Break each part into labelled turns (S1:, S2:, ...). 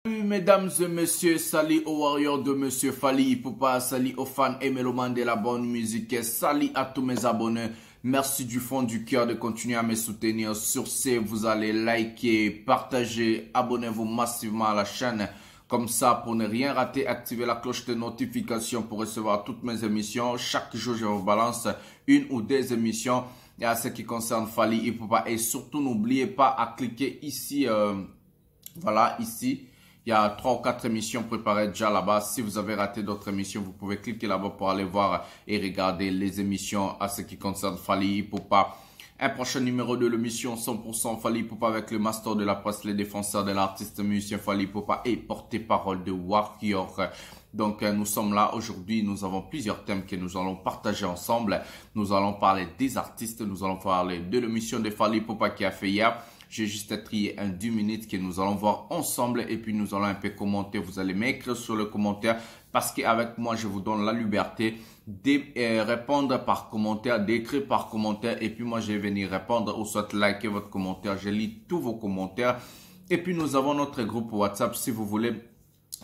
S1: Salut mesdames et messieurs, salut aux warriors de Monsieur Fally Ipupa, salut aux fans et mélomanes de la bonne musique, salut à tous mes abonnés. Merci du fond du cœur de continuer à me soutenir. Sur ce, vous allez liker, partager, abonnez-vous massivement à la chaîne. Comme ça, pour ne rien rater, activez la cloche de notification pour recevoir toutes mes émissions. Chaque jour, je vous balance une ou deux émissions à ce qui concerne Fally Ipupa. Et surtout, n'oubliez pas à cliquer ici, voilà, ici. Il y a 3 ou 4 émissions préparées déjà là-bas. Si vous avez raté d'autres émissions, vous pouvez cliquer là-bas pour aller voir et regarder les émissions à ce qui concerne Fally Ipupa. Un prochain numéro de l'émission 100% Fally Ipupa avec le master de la presse, les défenseurs de l'artiste musicien Fally Ipupa et porte-parole de Warrior. Donc nous sommes là aujourd'hui, nous avons plusieurs thèmes que nous allons partager ensemble. Nous allons parler des artistes, nous allons parler de l'émission de Fally Ipupa qui a fait hier. J'ai juste trié un 10 minutes que nous allons voir ensemble et puis nous allons un peu commenter. Vous allez m'écrire sur le commentaire parce qu'avec moi, je vous donne la liberté de répondre par commentaire, d'écrire par commentaire et puis moi, je vais venir répondre ou soit liker votre commentaire. Je lis tous vos commentaires et puis nous avons notre groupe WhatsApp si vous voulez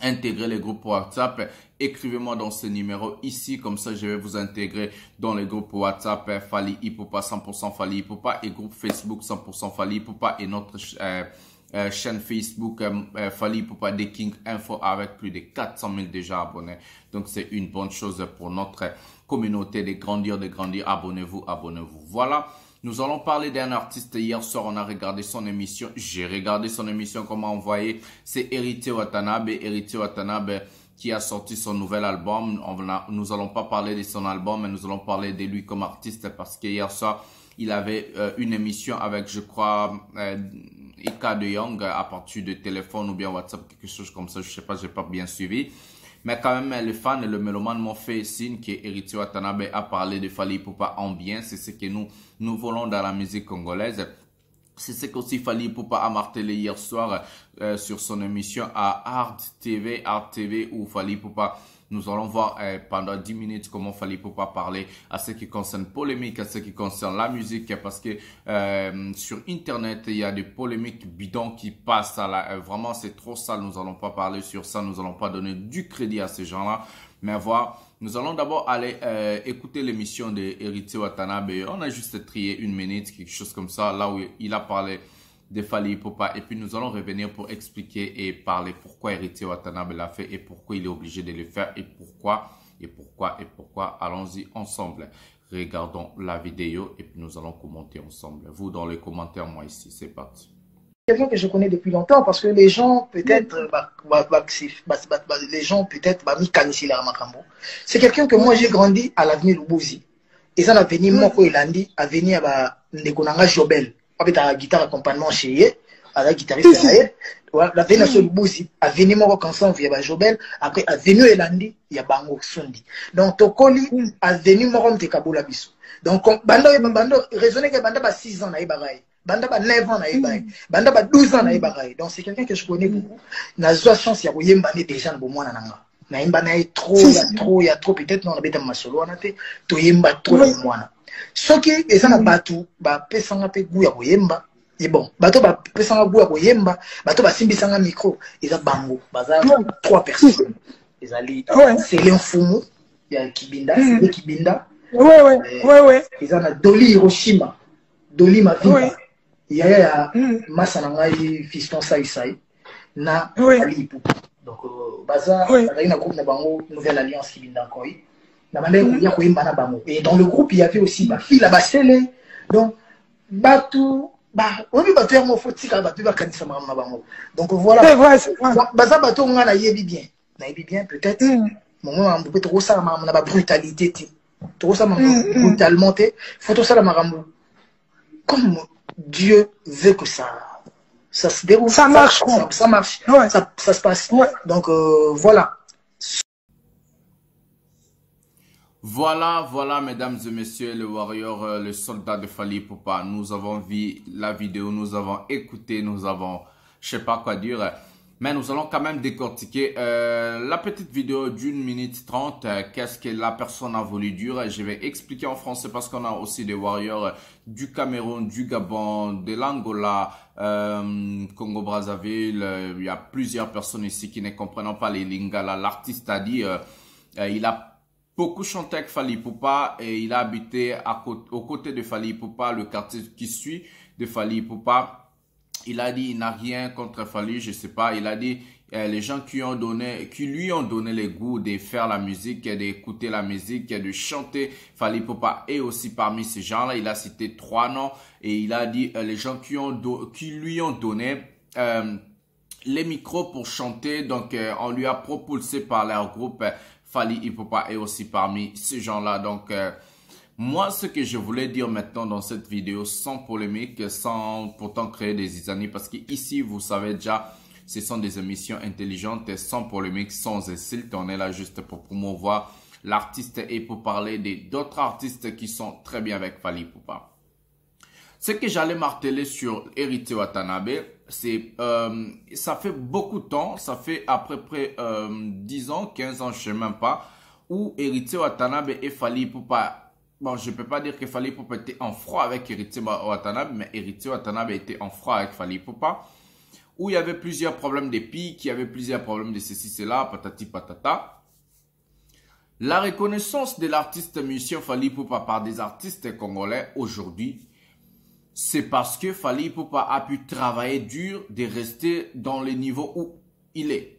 S1: intégrer les groupes WhatsApp, écrivez-moi dans ce numéro ici, comme ça je vais vous intégrer dans les groupes WhatsApp Fally Ipupa 100% Fally Ipupa et groupe Facebook 100% Fally Ipupa et notre chaîne Facebook Fally Ipupa des King Info avec plus de 400 000 déjà abonnés. Donc c'est une bonne chose pour notre communauté de grandir, abonnez-vous, abonnez-vous. Voilà. Nous allons parler d'un artiste. Hier soir, on a regardé son émission. J'ai regardé son émission, comme on voyait. C'est Héritier Watanabe. Héritier Watanabe qui a sorti son nouvel album. Nous allons pas parler de son album, mais nous allons parler de lui comme artiste parce que hier soir, il avait une émission avec, je crois, Ika de Young à partir de téléphone ou bien WhatsApp, quelque chose comme ça. Je sais pas, j'ai pas bien suivi. Mais quand même, les fans et le mélomane m'ont fait signe que Héritier Watanabe a parlé de Fally Ipupa en bien. C'est ce que nous voulons dans la musique congolaise. C'est ce qu'aussi Fally Ipupa a martelé hier soir sur son émission à Art TV où Fally Ipupa, nous allons voir pendant 10 minutes comment Fally Ipupa parlait à ce qui concerne polémique, à ce qui concerne la musique, parce que sur Internet, il y a des polémiques bidons qui passent. Vraiment, c'est trop sale, nous allons pas parler sur ça, nous allons pas donner du crédit à ces gens-là. Mais voilà, nous allons d'abord aller écouter l'émission de Héritier Watanabe. On a juste trié une minute, quelque chose comme ça, là où il a parlé de Fally Ipupa. Et puis nous allons revenir pour expliquer et parler pourquoi Héritier Watanabe l'a fait et pourquoi il est obligé de le faire et pourquoi. Allons-y ensemble. Regardons la vidéo et puis nous allons commenter ensemble. Vous dans les commentaires, moi ici, c'est parti.
S2: Quelqu'un que je connais depuis longtemps parce que les gens peut-être c'est quelqu'un que moi j'ai grandi à l'avenue Lubuzi et ça l'avenue moko elandi avenue à Ndekonanga Jobel avec la guitare accompagnement chez à la guitariste l'avenue à Lubuzi avenue moko canson via Jobel après avenue elandi il y a Bango Sundi donc tokoli avenue moko mtekabola biso donc bando raisonner que banda ba 6 ans na ibarai banda ba 9 ans na ibarai banda ba 12 ans na ibarai donc c'est quelqu'un que je connais beaucoup na zo chance ya koyemba ne déjà na bomwana nanga na imba na trop il y a trop peut-être non na beta masolo wana te to yemba trop na mwana soki eza na batu ba pesanga pe gu ya koyemba et bon bato ba pesanga gu ya koyemba bato ba simbisanga micro eza bango baza 3 personnes ezali c'est l'infumu ya Kibinda c'est Kibinda ouais eza na Doli Hiroshima Doli Maviva yaya masana ngai fiston sai na Fally Ipupa donc baza avec un groupe na bango Nouvelle Alliance Kibinda koi na bande ya koimba na bango et dans le groupe il y avait aussi ba fille la basele donc batu on va faire mon fotika batu ba kanisa na bango donc voilà baza batu nga na yebi bien peut-être moment on peut trop ça na ba brutalité trop ça brutalement faut tout ça la marambo comme Dieu veut que ça se déroule. Ça marche. Ça marche. Ouais. Ça se passe. Ouais. Donc, voilà.
S1: Voilà, mesdames et messieurs, le warrior, le soldat de Fally Ipupa. Nous avons vu la vidéo, nous avons écouté, nous avons, je sais pas quoi dire. Mais nous allons quand même décortiquer la petite vidéo d'1 minute 30. Qu'est-ce que la personne a voulu dire. Je vais expliquer en français parce qu'on a aussi des warriors du Cameroun, du Gabon, de l'Angola, Congo-Brazzaville. Il y a plusieurs personnes ici qui ne comprennent pas les lingala. L'artiste a dit, il a beaucoup chanté avec Fally Ipupa et il a habité aux côtés de Fally Ipupa, le quartier qui suit de Fally Ipupa. Il a dit il n'a rien contre Fally, je sais pas. Il a dit les gens qui lui ont donné le goût de faire la musique, d'écouter la musique, de chanter. Fally Ipupa est aussi parmi ces gens-là. Il a cité 3 noms et il a dit les gens qui lui ont donné les micros pour chanter. Donc on lui a propulsé par leur groupe. Fally Ipupa est aussi parmi ces gens-là. Donc moi, ce que je voulais dire maintenant dans cette vidéo, sans polémique, sans pourtant créer des zizanies, parce qu'ici, vous savez déjà, ce sont des émissions intelligentes, sans polémique, sans insulte. On est là juste pour promouvoir l'artiste et pour parler d'autres artistes qui sont très bien avec Fally Ipupa. Ce que j'allais marteler sur Héritier Watanabe, c'est ça fait beaucoup de temps, ça fait à peu près 10 ans, 15 ans, je sais même pas, où Héritier Watanabe et Fally Ipupa. Bon, je ne peux pas dire que Fally Ipupa était en froid avec Héritier Watanabe, mais Héritier Watanabe était en froid avec Fally Ipupa, où il y avait plusieurs problèmes de pique, il y avait plusieurs problèmes de ceci, cela, patati patata. La reconnaissance de l'artiste musicien Fally Ipupa par des artistes congolais aujourd'hui, c'est parce que Fally Ipupa a pu travailler dur de rester dans le niveau où il est.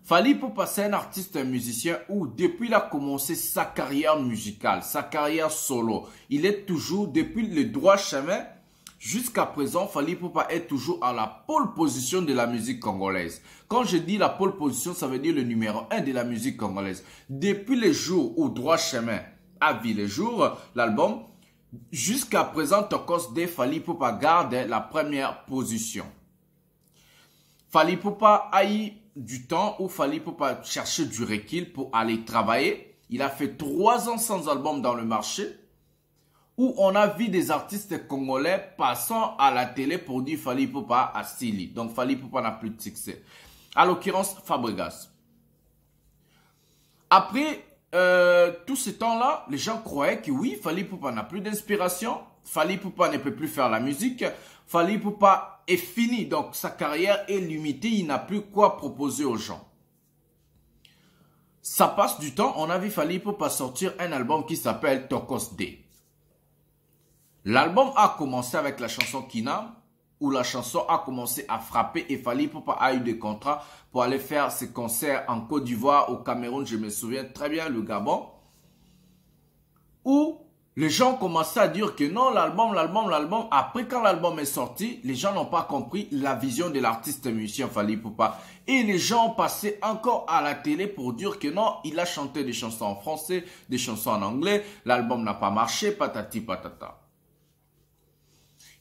S1: Fally Ipupa, c'est un artiste, un musicien où depuis il a commencé sa carrière musicale, sa carrière solo, il est toujours, depuis le droit chemin, jusqu'à présent, Fally Ipupa est toujours à la pole position de la musique congolaise. Quand je dis la pole position, ça veut dire le numéro 1 de la musique congolaise. Depuis le jour où droit chemin a vu le jour, l'album, jusqu'à présent, Tokos de Fally Ipupa garde la première position. Fally Ipupa a eu du temps où Fally Ipupa cherchait du recul pour aller travailler. Il a fait 3 ans sans album dans le marché, où on a vu des artistes congolais passant à la télé pour dire Fally Ipupa a Sili. Donc Fally Ipupa n'a plus de succès. À l'occurrence, Fabregas. Après tout ce temps-là, les gens croyaient que oui, Fally Ipupa n'a plus d'inspiration. Fally Ipupa ne peut plus faire la musique. Fally Ipupa est fini, donc sa carrière est limitée, il n'a plus quoi proposer aux gens. Ça passe du temps, on a vu Fally Ipupa sortir un album qui s'appelle Tokos D. L'album a commencé avec la chanson Kina, où la chanson a commencé à frapper et Fally Ipupa a eu des contrats pour aller faire ses concerts en Côte d'Ivoire, au Cameroun, je me souviens très bien, le Gabon, où les gens commençaient à dire que non, l'album. Après, quand l'album est sorti, les gens n'ont pas compris la vision de l'artiste musicien Fally Ipupa. Et les gens passaient encore à la télé pour dire que non, il a chanté des chansons en français, des chansons en anglais. L'album n'a pas marché, patati patata.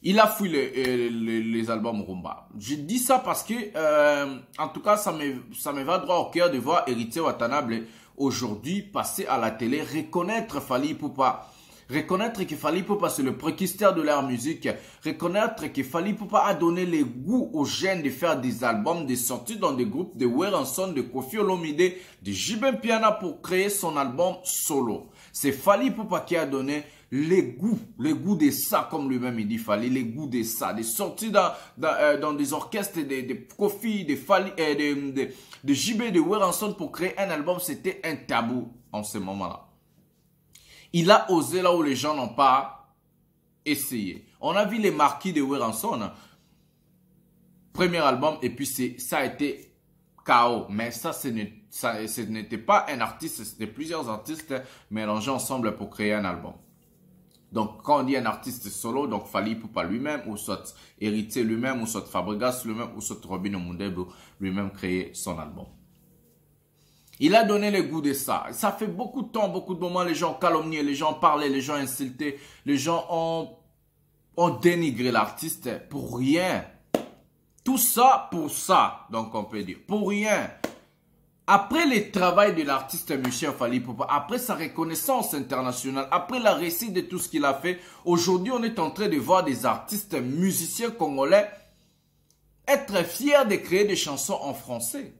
S1: Il a fui les albums rumba. Je dis ça parce que, en tout cas, ça me va droit au cœur de voir Héritier Watanabe aujourd'hui passer à la télé, reconnaître Fally Ipupa. Reconnaître que Fally Ipupa c'est le précurseur de leur musique. Reconnaître que Fally Ipupa a donné le goût aux jeunes de faire des albums, de sortir dans des groupes de Werenson, de Koffi Olomide, de Jibin Piana pour créer son album solo. C'est Fally Ipupa qui a donné le goût de ça, comme lui-même il dit Fally, le goût de ça, de sortir dans des orchestres de Koffi, de Fally, de Jibin, de Werenson pour créer un album. C'était un tabou en ce moment-là. Il a osé là où les gens n'ont pas essayé. On a vu les marquis de Werenson. Premier album et puis ça a été KO. Mais ça, ce n'était pas un artiste, c'était plusieurs artistes mélangés ensemble pour créer un album. Donc, quand on dit un artiste solo, donc Fally Ipupa lui-même, ou soit Héritier lui-même, ou soit Fabregas lui-même, ou soit Robin Omundebo lui-même créer son album. Il a donné le goût de ça. Ça fait beaucoup de temps, beaucoup de moments, les gens calomniaient, les gens parlaient, les gens insultaient, les gens ont dénigré l'artiste pour rien. Tout ça pour ça, donc on peut dire, pour rien. Après le travail de l'artiste musicien Fally Ipupa, après sa reconnaissance internationale, après la réussite de tout ce qu'il a fait, aujourd'hui on est en train de voir des artistes musiciens congolais être fier de créer des chansons en français.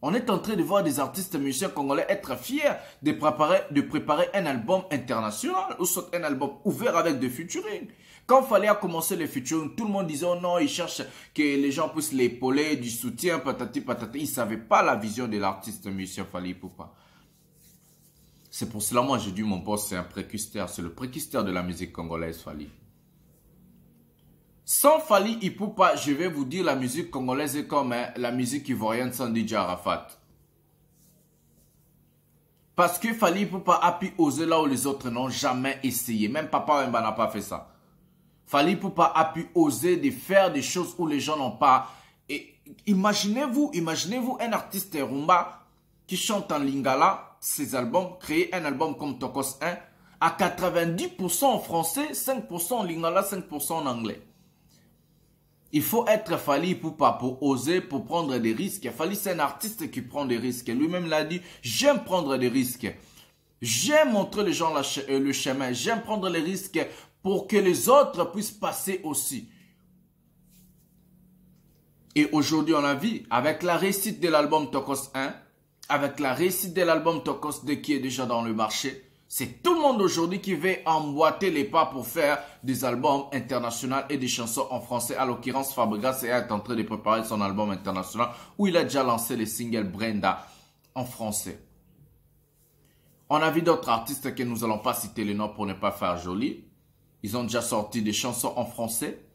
S1: On est en train de voir des artistes musiciens congolais être fiers de préparer un album international ou soit un album ouvert avec des featuring. Quand il fallait commencer les featuring, tout le monde disait oh non, ils cherchent que les gens puissent l'épauler, du soutien, patati patati. Ils ne savaient pas la vision de l'artiste musicien Fally Ipupa. C'est pour cela, moi, j'ai dit mon boss, c'est un précurseur, c'est le précurseur de la musique congolaise, Fally. Sans Fally Ipupa, je vais vous dire la musique congolaise est comme la musique ivoirienne sans DJ Arafat. Parce que Fally Ipupa a pu oser là où les autres n'ont jamais essayé. Même Papa Wemba n'a pas fait ça. Fally Ipupa a pu oser de faire des choses où les gens n'ont pas. Et imaginez-vous un artiste rumba qui chante en lingala, ses albums, créer un album comme Tokos 1 à 90% en français, 5% en lingala, 5% en anglais. Il faut être Fally Ipupa pour oser, pour prendre des risques. Fally, c'est un artiste qui prend des risques. Lui-même l'a dit, j'aime prendre des risques. J'aime montrer les gens le chemin. J'aime prendre les risques pour que les autres puissent passer aussi. Et aujourd'hui, on a vu, avec la réussite de l'album Tokos 1, avec la réussite de l'album Tokos 2 qui est déjà dans le marché, c'est tout le monde aujourd'hui qui veut emboîter les pas pour faire des albums internationaux et des chansons en français. À l'occurrence, Fabregas est en train de préparer son album international où il a déjà lancé les singles Brenda en français. On a vu d'autres artistes que nous n'allons pas citer les noms pour ne pas faire joli. Ils ont déjà sorti des chansons en français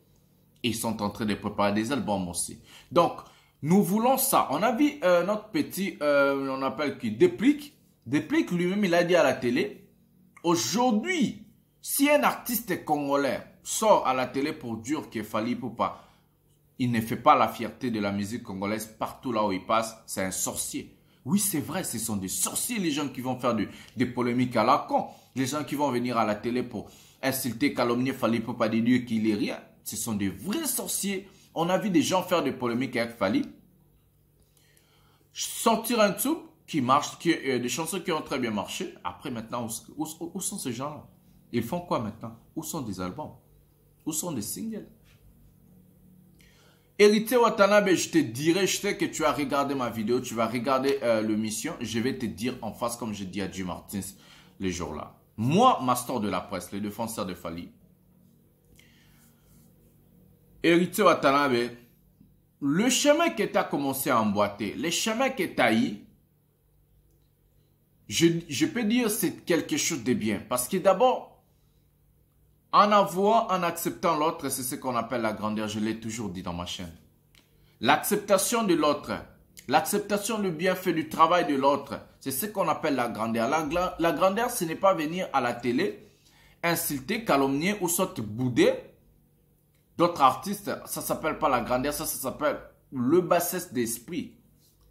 S1: et ils sont en train de préparer des albums aussi. Donc, nous voulons ça. On a vu notre petit, on appelle qui Déplique. Déplique lui-même, il a dit à la télé. Aujourd'hui, si un artiste congolais sort à la télé pour dire qu'il Fally Ipupa, il ne fait pas la fierté de la musique congolaise partout là où il passe, c'est un sorcier. Oui, c'est vrai, ce sont des sorciers les gens qui vont faire des polémiques à la con. Les gens qui vont venir à la télé pour insulter, calomnier Fally Ipupa, des dieux qu'il est rien. Ce sont des vrais sorciers. On a vu des gens faire des polémiques avec Fally. Sortir un tube qui marche, des chansons qui ont très bien marché. Après, maintenant, où sont ces gens-là? Ils font quoi maintenant? Où sont des albums? Où sont des singles? Héritier Watanabe, je te dirai, je sais que tu as regardé ma vidéo, tu vas regarder l'émission. Je vais te dire en face, comme je dis à Jim Martins les jours-là. Moi, master de la presse, le défenseur de Fally. Héritier Watanabe, le chemin que tu as commencé à emboîter, le chemin que tu as eu, je peux dire c'est quelque chose de bien. Parce que d'abord, en acceptant l'autre, c'est ce qu'on appelle la grandeur. Je l'ai toujours dit dans ma chaîne. L'acceptation de l'autre, l'acceptation du bienfait du travail de l'autre, c'est ce qu'on appelle la grandeur. La grandeur, ce n'est pas venir à la télé, insulter, calomnier ou soit bouder d'autres artistes. Ça ne s'appelle pas la grandeur, ça s'appelle le bassesse d'esprit.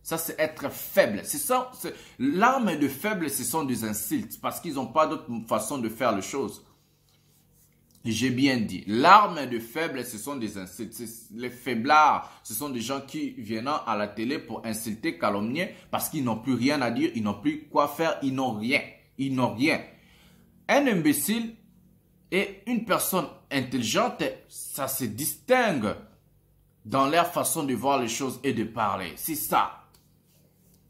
S1: Ça, c'est être faible. C'est ça. L'arme de faible, ce sont des insultes. Parce qu'ils n'ont pas d'autre façon de faire les choses. J'ai bien dit. L'arme de faible, ce sont des insultes. Les faiblards, ce sont des gens qui viennent à la télé pour insulter, calomnier. Parce qu'ils n'ont plus rien à dire. Ils n'ont plus quoi faire. Ils n'ont rien. Ils n'ont rien. Un imbécile et une personne intelligente, ça se distingue dans leur façon de voir les choses et de parler. C'est ça.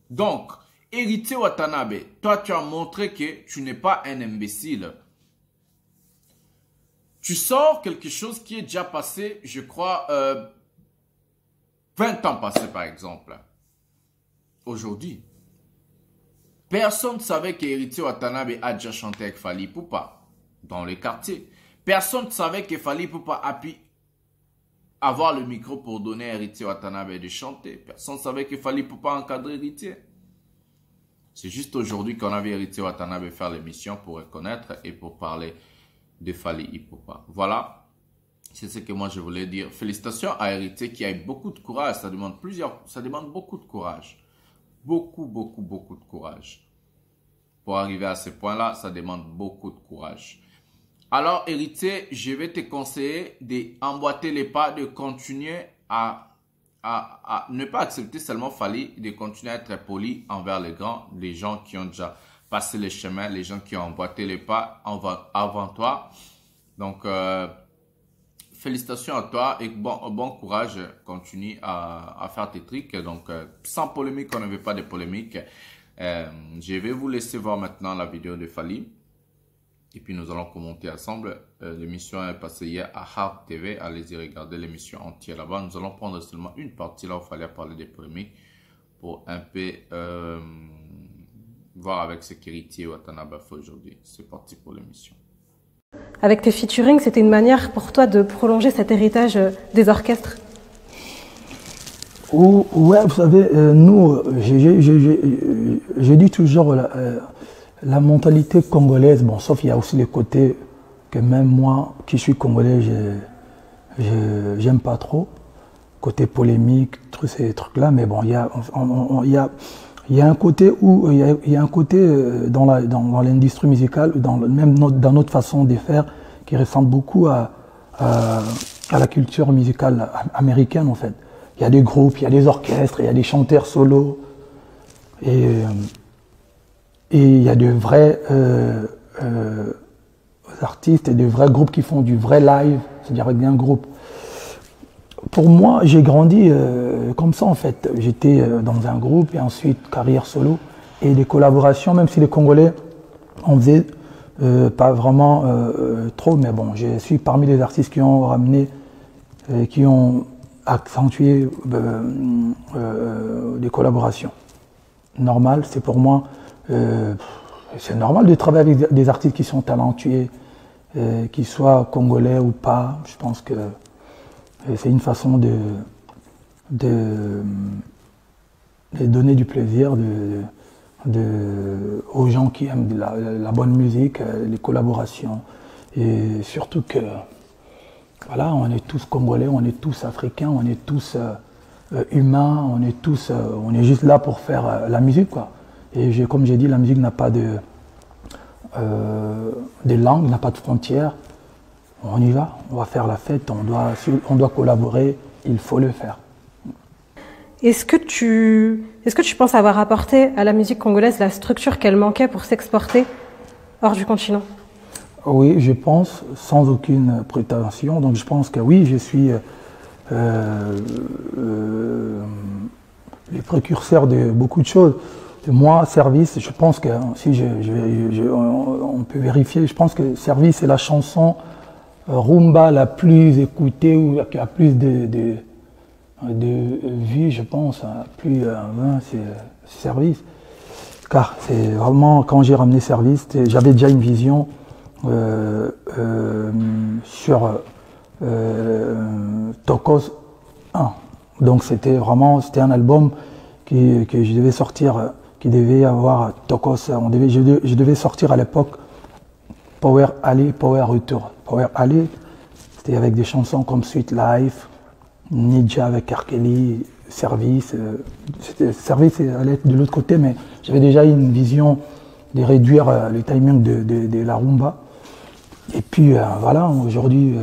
S1: Donc, Héritier Watanabe, toi tu as montré que tu n'es pas un imbécile. Tu sors quelque chose qui est déjà passé, je crois, 20 ans passés par exemple. Aujourd'hui, personne ne savait qu'Héritier Watanabe a déjà chanté avec Fally Ipupa dans les quartiers. Personne ne savait que Fally Ipupa a pu avoir le micro pour donner à Héritier Watanabe de chanter. Personne ne savait que Fally Ipupa encadrer Héritier. C'est juste aujourd'hui qu'on a vu Héritier Watanabe faire l'émission pour reconnaître et pour parler de Fally Ipupa. Voilà, c'est ce que moi je voulais dire. Félicitations à Héritier qui a eu beaucoup de courage. Ça demande beaucoup de courage. Beaucoup de courage. Pour arriver à ce point-là, ça demande beaucoup de courage. Alors, Héritier, je vais te conseiller d'emboîter les pas, de continuer à ne pas accepter seulement Fally, de continuer à être poli envers les grands, les gens qui ont déjà passé les chemins, les gens qui ont emboîté les pas avant toi. Donc, félicitations à toi et bon courage. Continue à faire tes trucs. Donc, sans polémique, on ne veut pas de polémique. Je vais vous laisser voir maintenant la vidéo de Fally. Et puis, nous allons commenter ensemble. L'émission est passée hier à Hard TV. Allez-y regarder l'émission entière là-bas. Nous allons prendre seulement une partie là où il fallait parler des polémiques pour un peu voir avec ce qu'Héritier Watanabe fait aujourd'hui. C'est parti pour l'émission.
S3: Avec tes featuring, c'était une manière pour toi de prolonger cet héritage des orchestres?
S4: Ouais, vous savez, nous, j'ai dit toujours la mentalité congolaise, bon, sauf il y a aussi les côtés que même moi, qui suis congolais, j'aime pas trop, côté polémique, ces trucs-là, mais bon, il y a un côté où il y a un côté dans l'industrie musicale, même dans notre façon de faire, qui ressemble beaucoup à la culture musicale américaine en fait. Il y a des groupes, il y a des orchestres, il y a des chanteurs solos, et il y a de vrais artistes et de vrais groupes qui font du vrai live, c'est-à-dire avec un groupe. Pour moi, j'ai grandi comme ça en fait. J'étais dans un groupe et ensuite carrière solo et des collaborations, même si les Congolais en faisaient pas vraiment trop, mais bon, je suis parmi les artistes qui ont ramené, qui ont accentué des collaborations. Normal, c'est pour moi, c'est normal de travailler avec des artistes qui sont talentueux, qu'ils soient congolais ou pas. Je pense que c'est une façon de donner du plaisir aux gens qui aiment la bonne musique, les collaborations. Et surtout que, voilà, on est tous congolais, on est tous africains, on est tous humains, on est juste là pour faire la musique, quoi. Et comme j'ai dit, la musique n'a pas de langue, n'a pas de frontières. On y va, on va faire la fête, on doit collaborer, il faut le faire.
S3: Est-ce que tu penses avoir apporté à la musique congolaise la structure qu'elle manquait pour s'exporter hors du continent?
S4: Oui, je pense, sans aucune prétention. Donc je pense que oui, je suis le précurseur de beaucoup de choses. Moi, Service, je pense que si on peut vérifier, je pense que Service est la chanson rumba la plus écoutée ou qui a plus de vues, je pense, plus c'est Service. Car c'est vraiment, quand j'ai ramené Service, j'avais déjà une vision sur Tokos 1. Donc c'était un album que je devais sortir, qui devait avoir Tokos. Je devais sortir à l'époque Power Aller, Power Retour. Power Aller, c'était avec des chansons comme Sweet Life, Ninja avec R. Kelly, Service. Service allait être de l'autre côté, mais j'avais déjà une vision de réduire le timing de la rumba. Et puis voilà, aujourd'hui,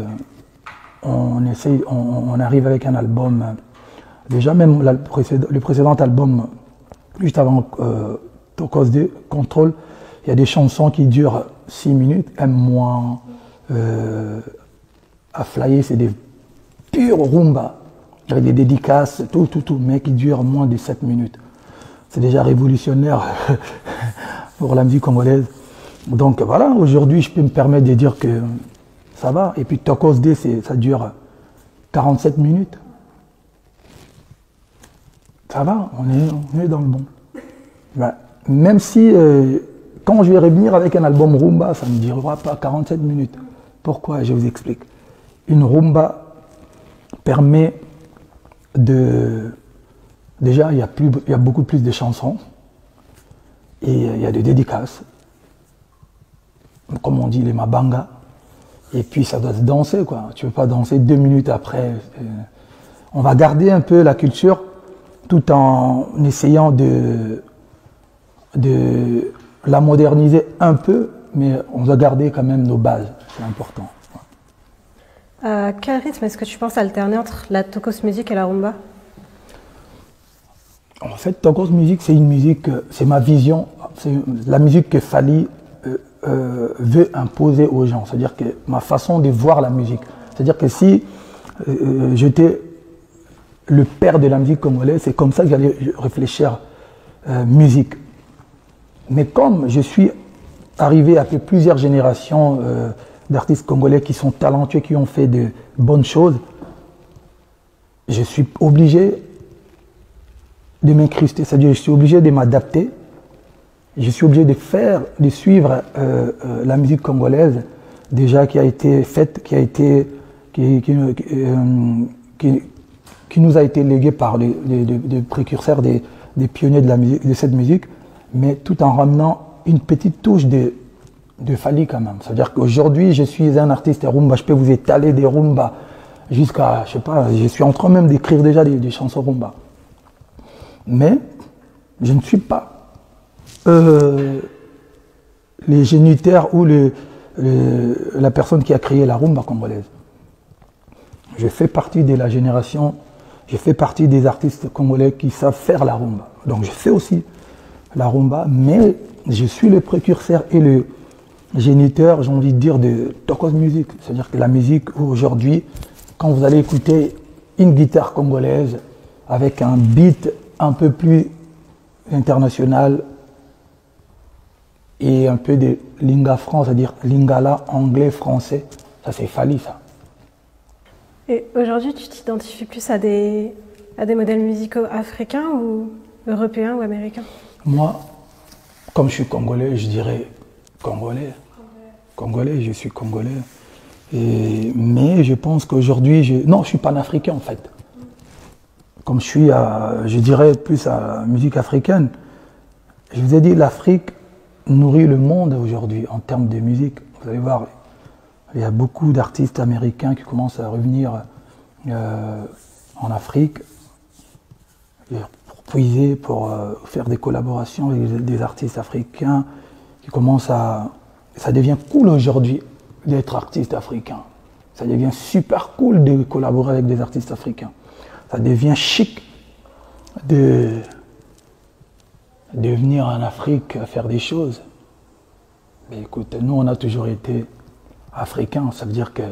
S4: on arrive avec un album. Déjà même le précédent album, juste avant Tokos 2, Control, il y a des chansons qui durent 6 minutes. Aime-moi, à flyer, c'est des purs rumba, avec des dédicaces, tout, mais qui durent moins de 7 minutes. C'est déjà révolutionnaire pour la musique congolaise. Donc voilà, aujourd'hui, je peux me permettre de dire que ça va. Et puis Tokos 2, ça dure 47 minutes. Ça va, on est dans le bon. Ben, même si, quand je vais revenir avec un album rumba, ça ne durera pas 47 minutes. Pourquoi? Je vous explique. Une rumba permet de... Déjà, il y a beaucoup plus de chansons. Et il y a des dédicaces. Comme on dit, les mabanga. Et puis, ça doit se danser, quoi. Tu ne peux pas danser 2 minutes après. On va garder un peu la culture, tout en essayant de la moderniser un peu, mais on doit garder quand même nos bases, c'est important.
S3: Quel rythme est-ce que tu penses alterner entre la Tokos Music et la rumba?
S4: En fait, Tokos Music, c'est une musique, c'est ma vision, c'est la musique que Fally veut imposer aux gens, c'est-à-dire que ma façon de voir la musique, C'est-à-dire que si j'étais le père de la musique congolaise, c'est comme ça que j'allais réfléchir musique. Mais comme je suis arrivé après plusieurs générations d'artistes congolais qui sont talentueux, qui ont fait de bonnes choses, je suis obligé de m'incruster, c'est-à-dire je suis obligé de m'adapter, je suis obligé de suivre la musique congolaise déjà qui a été faite, qui nous a été léguée par les précurseurs, des pionniers de cette musique, mais tout en ramenant une petite touche de Fally quand même. C'est-à-dire qu'aujourd'hui, je suis un artiste rumba, je peux vous étaler des rumba jusqu'à, je sais pas, je suis en train même d'écrire déjà des chansons rumba. Mais je ne suis pas les géniteurs ou la personne qui a créé la rumba congolaise. Je fais partie de la génération, je fais partie des artistes congolais qui savent faire la rumba. Donc je fais aussi la rumba, mais je suis le précurseur et le géniteur, j'ai envie de dire, de Tokos Music. C'est-à-dire que la musique aujourd'hui, quand vous allez écouter une guitare congolaise avec un beat un peu plus international et un peu de linga franc, c'est-à-dire lingala anglais, français, ça c'est Fally ça.
S3: Et aujourd'hui, tu t'identifies plus à des modèles musicaux africains ou européens ou américains? Moi,
S4: comme je suis congolais, je dirais congolais. Congolais, je suis congolais. Mais je pense qu'aujourd'hui, non, je suis panafricain en fait. Comme je suis, je dirais plus à la musique africaine. Je vous ai dit, l'Afrique nourrit le monde aujourd'hui en termes de musique. Vous allez voir, il y a beaucoup d'artistes américains qui commencent à revenir en Afrique pour puiser, pour faire des collaborations avec des artistes africains qui commencent à... Ça devient cool aujourd'hui d'être artiste africain. Ça devient super cool de collaborer avec des artistes africains. Ça devient chic de venir en Afrique faire des choses. Mais écoute, nous on a toujours été africains, ça veut dire que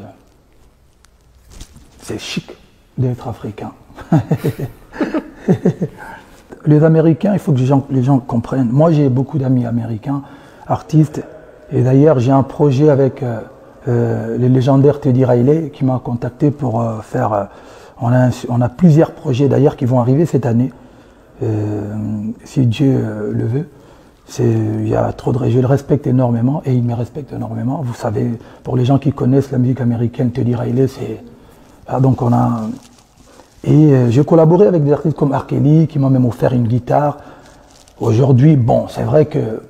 S4: c'est chic d'être africain. Les Américains, il faut que les gens comprennent. Moi j'ai beaucoup d'amis américains, artistes, et d'ailleurs j'ai un projet avec le légendaire Teddy Riley qui m'a contacté pour faire... On a plusieurs projets d'ailleurs qui vont arriver cette année, si Dieu le veut. Il y a trop de... Je le respecte énormément et il me respecte énormément. Vous savez, pour les gens qui connaissent la musique américaine, Teddy Riley, c'est... Ah, donc on a... Et j'ai collaboré avec des artistes comme R. Kelly qui m'ont même offert une guitare. Aujourd'hui, bon, c'est vrai que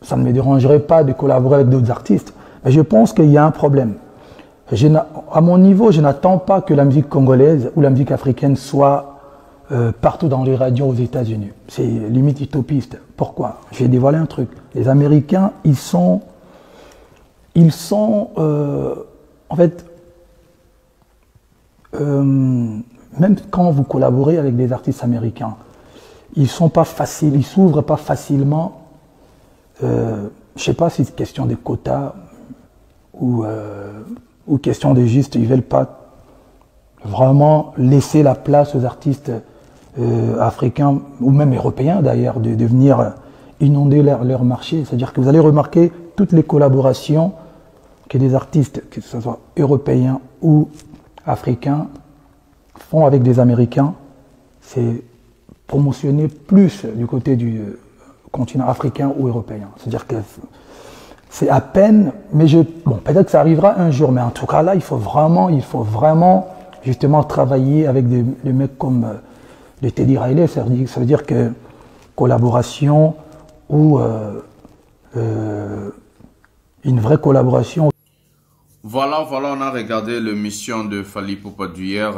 S4: ça ne me dérangerait pas de collaborer avec d'autres artistes, mais je pense qu'il y a un problème. À mon niveau, je n'attends pas que la musique congolaise ou la musique africaine soit partout dans les radios aux États-Unis. C'est limite utopiste. Pourquoi? Je vais dévoiler un truc. Les Américains, ils sont en fait, même quand vous collaborez avec des artistes américains, ils sont pas faciles, ils s'ouvrent pas facilement. Je sais pas si c'est question de quotas ou question de juste, ils veulent pas vraiment laisser la place aux artistes africains ou même européens d'ailleurs de venir inonder leur marché. C'est-à-dire que vous allez remarquer toutes les collaborations que des artistes, que ce soit européens ou africains, font avec des Américains, c'est promotionné plus du côté du continent africain ou européen. C'est-à-dire que c'est à peine, mais bon, peut-être que ça arrivera un jour, mais en tout cas là, il faut vraiment justement travailler avec des mecs comme les Teddy Riley. Ça veut dire que collaboration ou une vraie collaboration.
S1: Voilà, on a regardé l'émission de Fally Ipupa d'hier.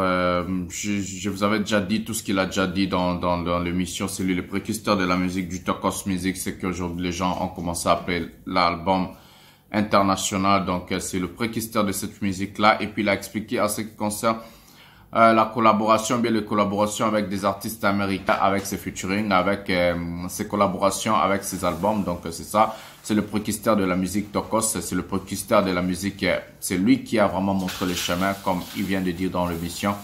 S1: Je vous avais déjà dit tout ce qu'il a déjà dit dans l'émission. C'est lui le précurseur de la musique, du Tokos Music. C'est qu'aujourd'hui, les gens ont commencé à appeler l'album international. Donc, c'est le précurseur de cette musique-là. Et puis, il a expliqué en ce qui concerne la collaboration, bien les collaborations avec des artistes américains, avec ses featuring, avec ses collaborations, avec ses albums. Donc c'est ça, c'est le précurseur de la musique Tokos, c'est le précurseur de la musique, c'est lui qui a vraiment montré le chemin, comme il vient de dire dans l'émission.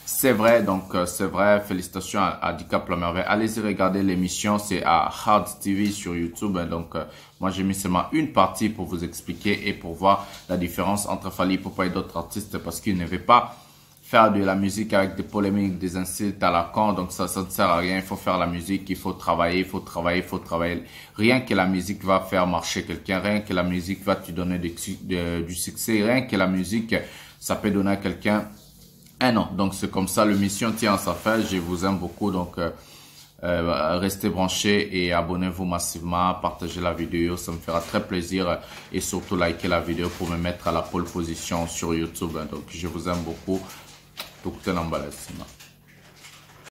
S1: C'est vrai, donc c'est vrai, félicitations à Dicap la merveille. Allez-y regarder l'émission, c'est à Hard TV sur YouTube. Donc moi j'ai mis seulement une partie pour vous expliquer et pour voir la différence entre Fally Ipupa et d'autres artistes, parce qu'il ne veut pas faire de la musique avec des polémiques, des insultes à la con, donc ça ne sert à rien. Il faut faire la musique, il faut travailler, il faut travailler, il faut travailler. Rien que la musique va faire marcher quelqu'un, rien que la musique va te donner du succès, rien que la musique, ça peut donner à quelqu'un un an. Donc c'est comme ça, l'émission tient à sa fin. Je vous aime beaucoup, donc restez branchés et abonnez-vous massivement, partagez la vidéo, ça me fera très plaisir, et surtout likez la vidéo pour me mettre à la pole position sur YouTube. Donc je vous aime beaucoup. Tukutane mbele.